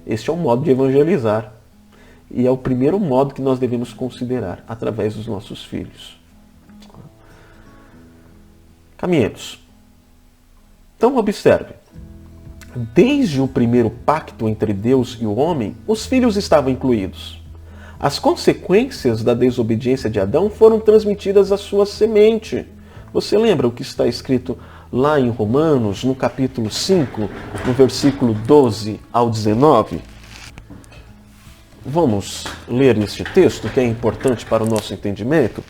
A: Este é um modo de evangelizar. E é o primeiro modo que nós devemos considerar, através dos nossos filhos. Caminhemos. Então observe. Desde o primeiro pacto entre Deus e o homem, os filhos estavam incluídos. As consequências da desobediência de Adão foram transmitidas à sua semente. Você lembra o que está escrito lá em Romanos, no capítulo 5, no versículo 12 ao 19? Vamos ler este texto, que é importante para o nosso entendimento?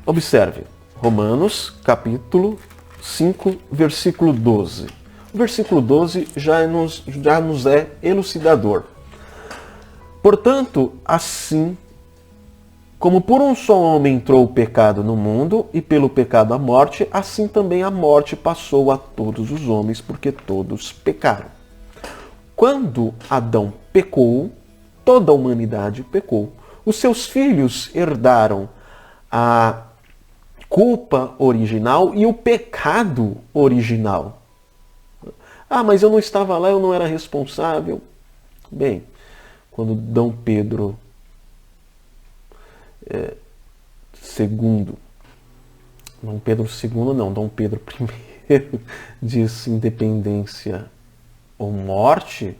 A: Observe, Romanos, capítulo 5, versículo 12. O versículo 12 já nos é elucidador. Portanto, assim como por um só homem entrou o pecado no mundo, e pelo pecado a morte, assim também a morte passou a todos os homens, porque todos pecaram. Quando Adão pecou, toda a humanidade pecou. Os seus filhos herdaram a culpa original e o pecado original. Ah, mas eu não estava lá, eu não era responsável. Bem, quando Dom Pedro Dom Pedro I disse independência ou morte,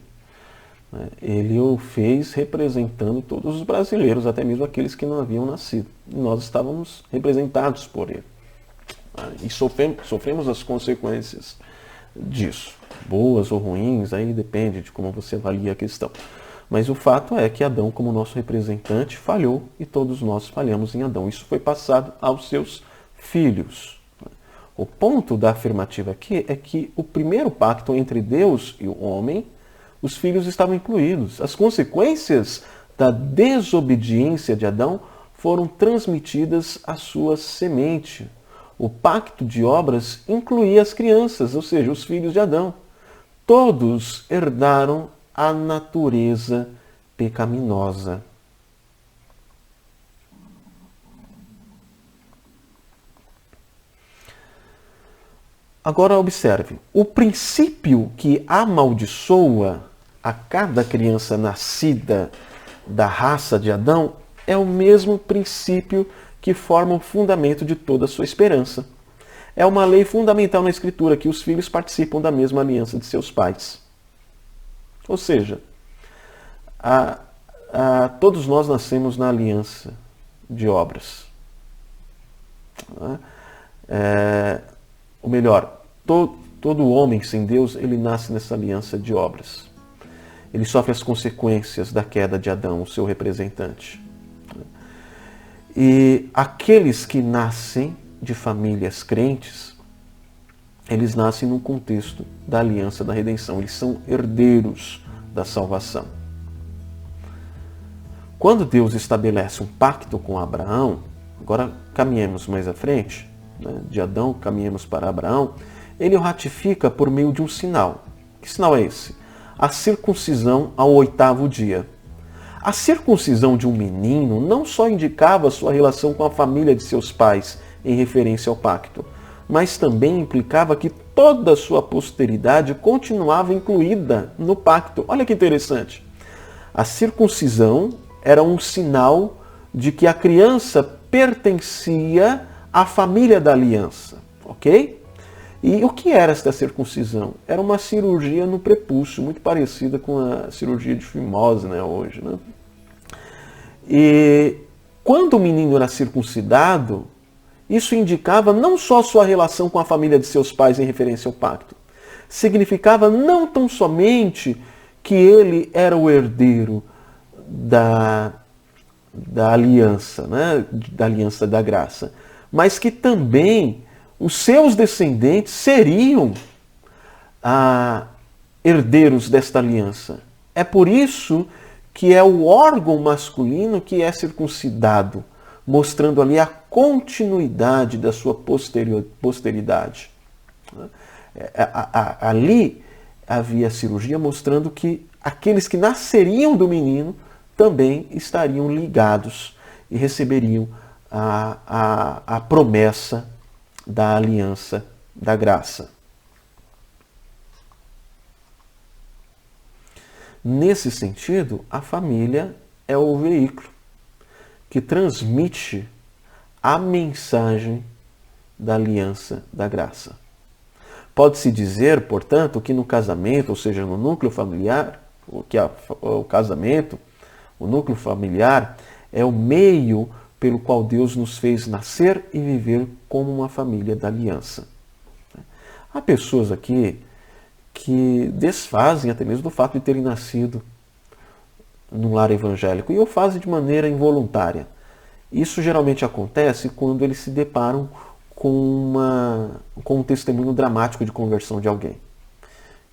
A: ele o fez representando todos os brasileiros, até mesmo aqueles que não haviam nascido. E nós estávamos representados por ele. E sofremos as consequências disso. Boas ou ruins, aí depende de como você avalia a questão. Mas o fato é que Adão, como nosso representante, falhou e todos nós falhamos em Adão. Isso foi passado aos seus filhos. O ponto da afirmativa aqui é que o primeiro pacto entre Deus e o homem, os filhos estavam incluídos. As consequências da desobediência de Adão foram transmitidas à sua semente. O pacto de obras incluía as crianças, ou seja, os filhos de Adão. Todos herdaram a natureza pecaminosa. Agora observe, o princípio que amaldiçoa a cada criança nascida da raça de Adão é o mesmo princípio que forma o fundamento de toda a sua esperança. É uma lei fundamental na Escritura que os filhos participam da mesma aliança de seus pais. Ou seja, todos nós nascemos na aliança de obras. Ou melhor, Todo homem sem Deus, ele nasce nessa aliança de obras. Ele sofre as consequências da queda de Adão, o seu representante. E aqueles que nascem de famílias crentes, eles nascem no contexto da aliança da redenção. Eles são herdeiros da salvação. Quando Deus estabelece um pacto com Abraão, agora caminhemos mais à frente, né? De Adão caminhemos para Abraão, ele o ratifica por meio de um sinal. Que sinal é esse? A circuncisão ao 8º dia. A circuncisão de um menino não só indicava sua relação com a família de seus pais em referência ao pacto, mas também implicava que toda a sua posteridade continuava incluída no pacto. Olha que interessante. A circuncisão era um sinal de que a criança pertencia à família da aliança, ok? E o que era esta circuncisão? Era uma cirurgia no prepúcio, muito parecida com a cirurgia de fimose, né, hoje, né? E quando o menino era circuncidado, isso indicava não só sua relação com a família de seus pais em referência ao pacto. Significava não tão somente que ele era o herdeiro da aliança, né? Da aliança da graça, mas que também os seus descendentes seriam herdeiros desta aliança. É por isso que é o órgão masculino que é circuncidado, mostrando ali a continuidade da sua posteridade. Ali havia cirurgia mostrando que aqueles que nasceriam do menino também estariam ligados e receberiam a promessa da aliança da graça. Nesse sentido, a família é o veículo que transmite a mensagem da aliança da graça. Pode-se dizer, portanto, que no casamento, ou seja, no núcleo familiar, o casamento, o núcleo familiar é o meio pelo qual Deus nos fez nascer e viver como uma família da aliança. Há pessoas aqui que desfazem até mesmo do fato de terem nascido num lar evangélico e o fazem de maneira involuntária. Isso geralmente acontece quando eles se deparam com um testemunho dramático de conversão de alguém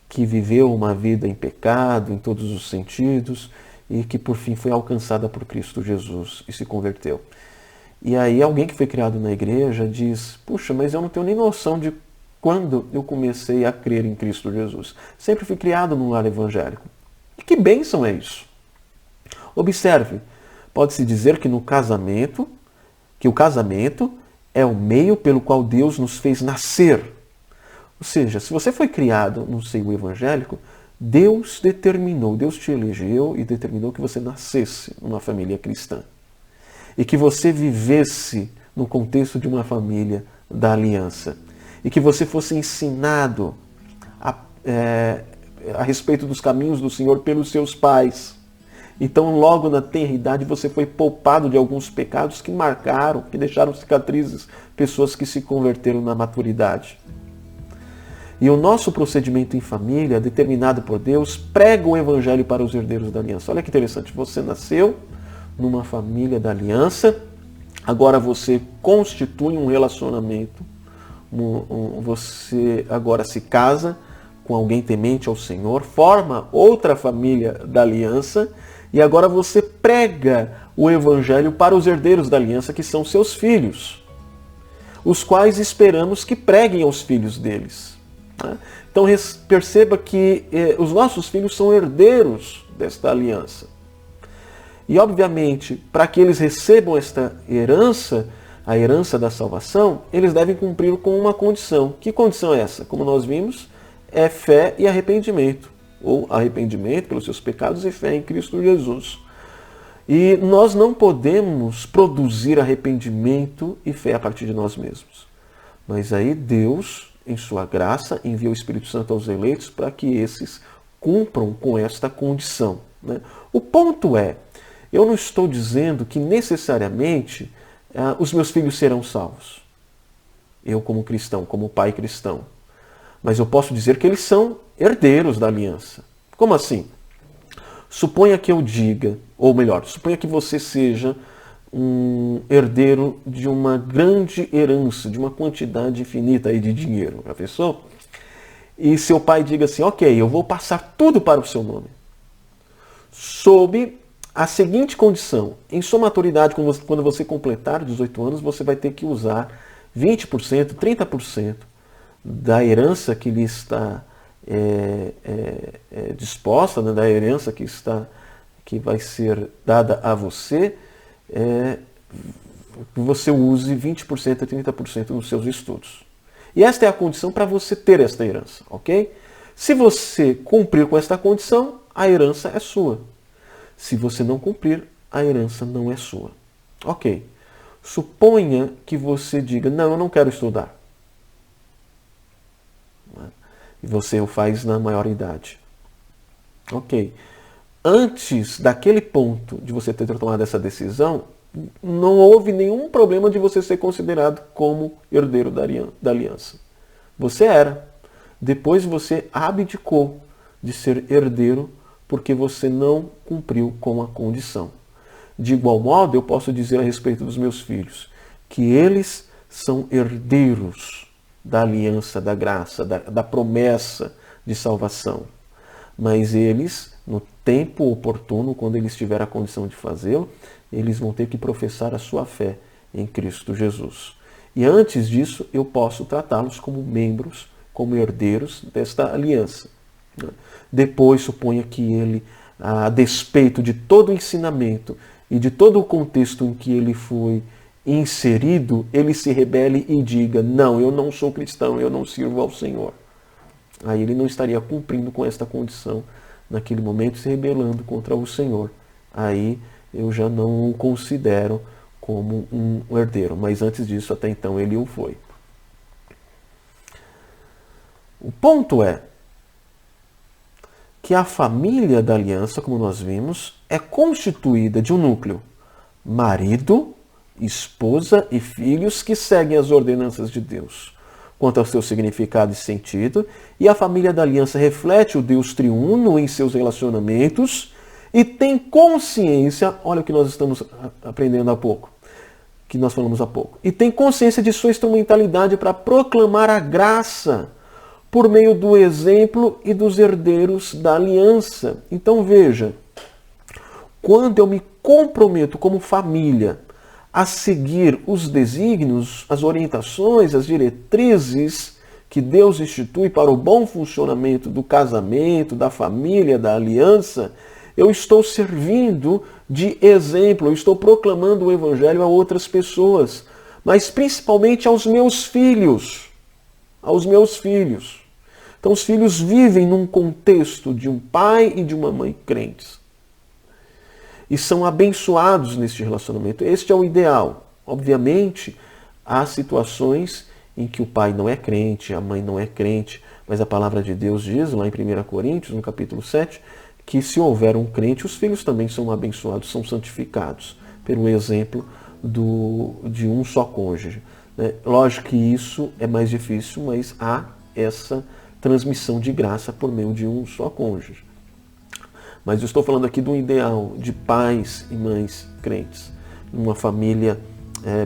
A: que viveu uma vida em pecado, em todos os sentidos, e que por fim foi alcançada por Cristo Jesus e se converteu. E aí alguém que foi criado na igreja diz, puxa, mas eu não tenho nem noção de quando eu comecei a crer em Cristo Jesus. Sempre fui criado num lar evangélico. E que bênção é isso? Observe, pode-se dizer que o casamento é o meio pelo qual Deus nos fez nascer. Ou seja, se você foi criado no seio evangélico, Deus te elegeu e determinou que você nascesse numa família cristã. E que você vivesse no contexto de uma família da aliança. E que você fosse ensinado a respeito dos caminhos do Senhor pelos seus pais. Então, logo na tenra idade, você foi poupado de alguns pecados que marcaram, que deixaram cicatrizes, pessoas que se converteram na maturidade. E o nosso procedimento em família, determinado por Deus, prega o Evangelho para os herdeiros da aliança. Olha que interessante, você nasceu numa família da aliança, agora você constitui um relacionamento, você agora se casa com alguém temente ao Senhor, forma outra família da aliança, e agora você prega o Evangelho para os herdeiros da aliança, que são seus filhos, os quais esperamos que preguem aos filhos deles. Então perceba que os nossos filhos são herdeiros desta aliança. E obviamente, para que eles recebam esta herança, a herança da salvação, eles devem cumprir com uma condição. Que condição é essa? Como nós vimos, é fé e arrependimento. Ou arrependimento pelos seus pecados e fé em Cristo Jesus. E nós não podemos produzir arrependimento e fé a partir de nós mesmos. Mas aí Deus, em sua graça, envia o Espírito Santo aos eleitos para que esses cumpram com esta condição. Né? O ponto é, eu não estou dizendo que necessariamente os meus filhos serão salvos. Eu como cristão, como pai cristão. mas eu posso dizer que eles são herdeiros da aliança. Como assim? Suponha que eu diga, ou melhor, suponha que você seja um herdeiro de uma grande herança, de uma quantidade infinita aí de dinheiro. Já pensou? E seu pai diga assim, ok, eu vou passar tudo para o seu nome. Sob a seguinte condição, em sua maturidade, quando você completar 18 anos, você vai ter que usar 20%, 30% da herança que lhe está disposta, né, da herança que vai ser dada a você, você use 20% a 30% nos seus estudos. E esta é a condição para você ter esta herança, ok? Se você cumprir com esta condição, a herança é sua. Se você não cumprir, a herança não é sua. Ok. Suponha que você diga, não, eu não quero estudar. E você o faz na maior idade. Ok. Antes daquele ponto de você ter tomado essa decisão, não houve nenhum problema de você ser considerado como herdeiro da aliança. Você era. Depois você abdicou de ser herdeiro porque você não cumpriu com a condição. De igual modo, eu posso dizer a respeito dos meus filhos que eles são herdeiros da aliança, da graça, da promessa de salvação. Mas eles, no tempo oportuno, quando eles tiverem a condição de fazê-lo, eles vão ter que professar a sua fé em Cristo Jesus. E antes disso, eu posso tratá-los como membros, como herdeiros desta aliança. Depois, suponha que ele, a despeito de todo o ensinamento e de todo o contexto em que ele foi inserido, ele se rebele e diga, não, eu não sou cristão, eu não sirvo ao Senhor. Aí ele não estaria cumprindo com esta condição naquele momento, se rebelando contra o Senhor. Aí eu já não o considero como um herdeiro, mas antes disso, até então, ele o foi. O ponto é que a família da aliança, como nós vimos, é constituída de um núcleo: marido, esposa e filhos que seguem as ordenanças de Deus quanto ao seu significado e sentido, e a família da aliança reflete o Deus triuno em seus relacionamentos e tem consciência, olha o que nós estamos aprendendo há pouco, que nós falamos há pouco, e tem consciência de sua instrumentalidade para proclamar a graça por meio do exemplo e dos herdeiros da aliança. Então veja, quando eu me comprometo como família a seguir os desígnios, as orientações, as diretrizes que Deus institui para o bom funcionamento do casamento, da família, da aliança, eu estou servindo de exemplo, eu estou proclamando o Evangelho a outras pessoas, mas principalmente aos meus filhos. Aos meus filhos. Então os filhos vivem num contexto de um pai e de uma mãe crentes. E são abençoados neste relacionamento. Este é o ideal. Obviamente, há situações em que o pai não é crente, a mãe não é crente, mas a palavra de Deus diz, lá em 1 Coríntios, no capítulo 7, que se houver um crente, os filhos também são abençoados, são santificados, pelo exemplo de um só cônjuge. Lógico que isso é mais difícil, mas há essa transmissão de graça por meio de um só cônjuge. Mas eu estou falando aqui do ideal de pais e mães crentes, uma família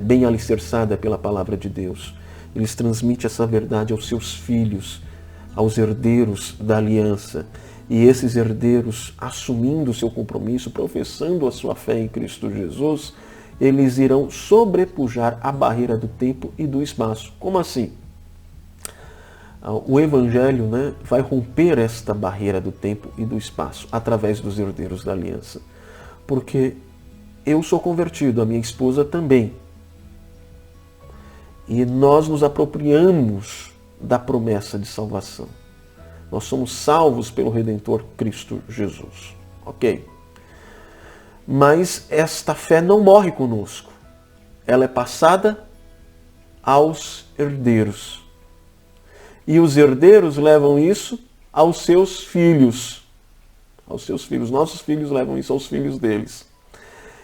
A: bem alicerçada pela palavra de Deus. Eles transmitem essa verdade aos seus filhos, aos herdeiros da aliança. E esses herdeiros, assumindo o seu compromisso, professando a sua fé em Cristo Jesus, eles irão sobrepujar a barreira do tempo e do espaço. Como assim? O Evangelho, vai romper esta barreira do tempo e do espaço através dos herdeiros da aliança. Porque eu sou convertido, a minha esposa também. E nós nos apropriamos da promessa de salvação. Nós somos salvos pelo Redentor Cristo Jesus. Ok? Mas esta fé não morre conosco. Ela é passada aos herdeiros. E os herdeiros levam isso aos seus filhos. Aos seus filhos. Nossos filhos levam isso aos filhos deles.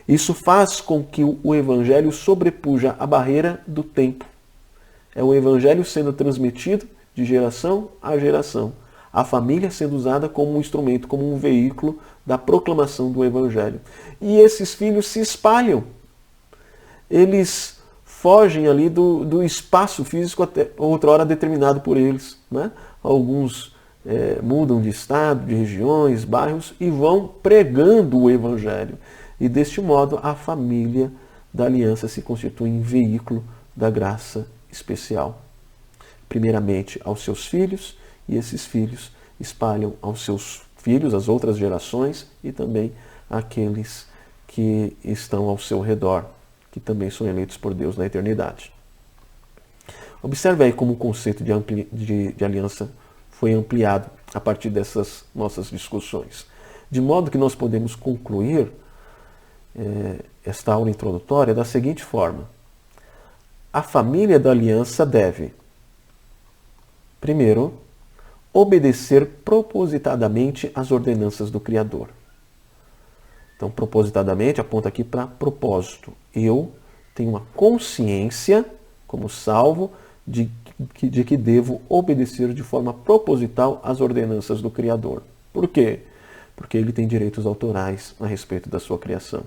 A: Isso faz com que o Evangelho sobrepuja a barreira do tempo. É o Evangelho sendo transmitido de geração a geração. A família sendo usada como um instrumento, como um veículo da proclamação do Evangelho. E esses filhos se espalham. Eles fogem ali do espaço físico até outrora determinado por eles. Né? Alguns mudam de estado, de regiões, bairros e vão pregando o Evangelho. E deste modo a família da aliança se constitui em veículo da graça especial. Primeiramente aos seus filhos, e esses filhos espalham aos seus filhos, às outras gerações, e também àqueles que estão ao seu redor, que também são eleitos por Deus na eternidade. Observe aí como o conceito de aliança foi ampliado a partir dessas nossas discussões. De modo que nós podemos concluir esta aula introdutória da seguinte forma. A família da aliança deve, primeiro, obedecer propositadamente às ordenanças do Criador. Então, propositadamente aponta aqui para propósito. Eu tenho uma consciência, como salvo, de que devo obedecer de forma proposital às ordenanças do Criador. Por quê? Porque ele tem direitos autorais a respeito da sua criação.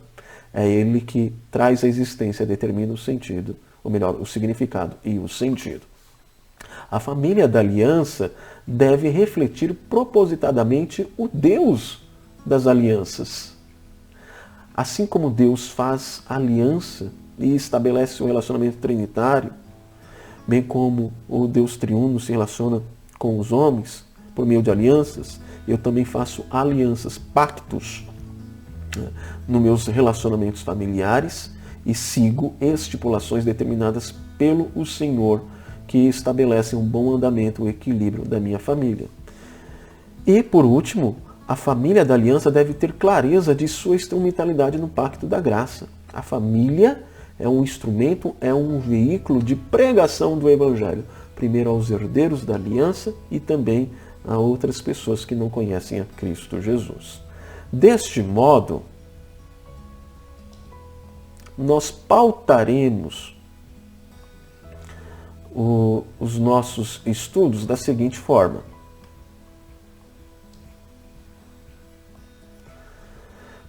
A: É ele que traz a existência, determina o sentido, ou melhor, o significado e o sentido. A família da aliança deve refletir propositadamente o Deus das alianças. Assim como Deus faz aliança e estabelece um relacionamento trinitário, bem como o Deus triuno se relaciona com os homens por meio de alianças, eu também faço alianças, pactos, nos meus relacionamentos familiares e sigo estipulações determinadas pelo Senhor que estabelecem um bom andamento, um equilíbrio da minha família. E, por último, a família da aliança deve ter clareza de sua instrumentalidade no pacto da graça. A família é um instrumento, é um veículo de pregação do Evangelho, primeiro aos herdeiros da aliança e também a outras pessoas que não conhecem a Cristo Jesus. Deste modo, nós pautaremos os nossos estudos da seguinte forma.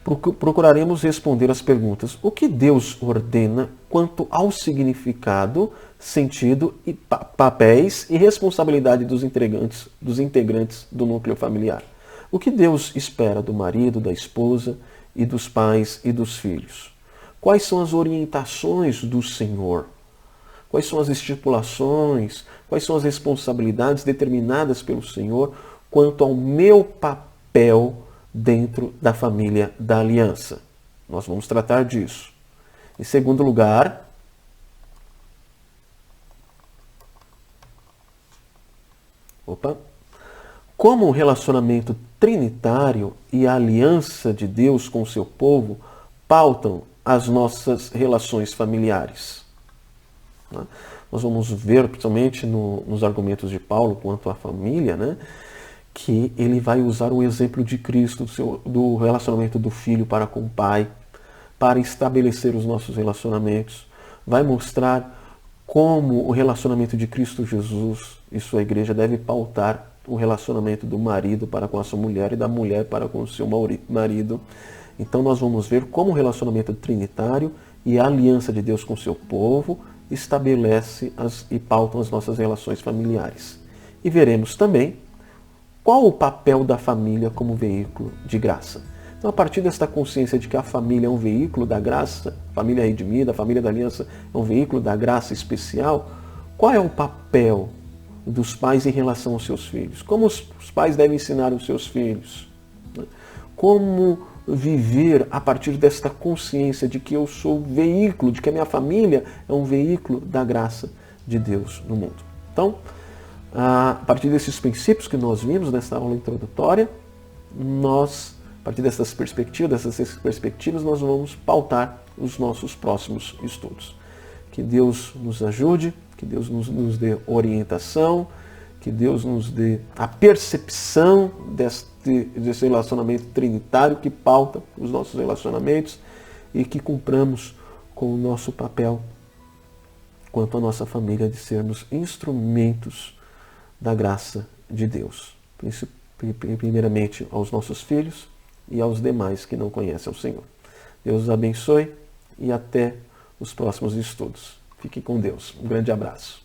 A: Procuraremos responder as perguntas: o que Deus ordena quanto ao significado, sentido e papéis e responsabilidade dos integrantes do núcleo familiar? O que Deus espera do marido, da esposa e dos pais e dos filhos? Quais são as orientações do Senhor? Quais são as estipulações? Quais são as responsabilidades determinadas pelo Senhor quanto ao meu papel dentro da família da aliança? Nós vamos tratar disso. Em segundo lugar, como o relacionamento trinitário e a aliança de Deus com o seu povo pautam as nossas relações familiares. Nós vamos ver, principalmente nos argumentos de Paulo quanto à família, que ele vai usar o exemplo de Cristo, do relacionamento do filho para com o pai, para estabelecer os nossos relacionamentos. Vai mostrar como o relacionamento de Cristo Jesus e sua igreja deve pautar o relacionamento do marido para com a sua mulher e da mulher para com o seu marido. Então nós vamos ver como o relacionamento trinitário e a aliança de Deus com o seu povo estabelece e pautam as nossas relações familiares. E veremos também qual o papel da família como veículo de graça. Então, a partir desta consciência de que a família é um veículo da graça, a família redimida, a família da aliança é um veículo da graça especial, qual é o papel dos pais em relação aos seus filhos? Como os pais devem ensinar os seus filhos? Como viver a partir desta consciência de que eu sou veículo, de que a minha família é um veículo da graça de Deus no mundo? Então, a partir desses princípios que nós vimos nessa aula introdutória, a partir dessas perspectivas, nós vamos pautar os nossos próximos estudos. Que Deus nos ajude, que Deus nos dê orientação, que Deus nos dê a percepção desse relacionamento trinitário que pauta os nossos relacionamentos e que cumpramos com o nosso papel quanto à nossa família de sermos instrumentos da graça de Deus. Primeiramente aos nossos filhos e aos demais que não conhecem o Senhor. Deus os abençoe e até os próximos estudos. Fique com Deus. Um grande abraço.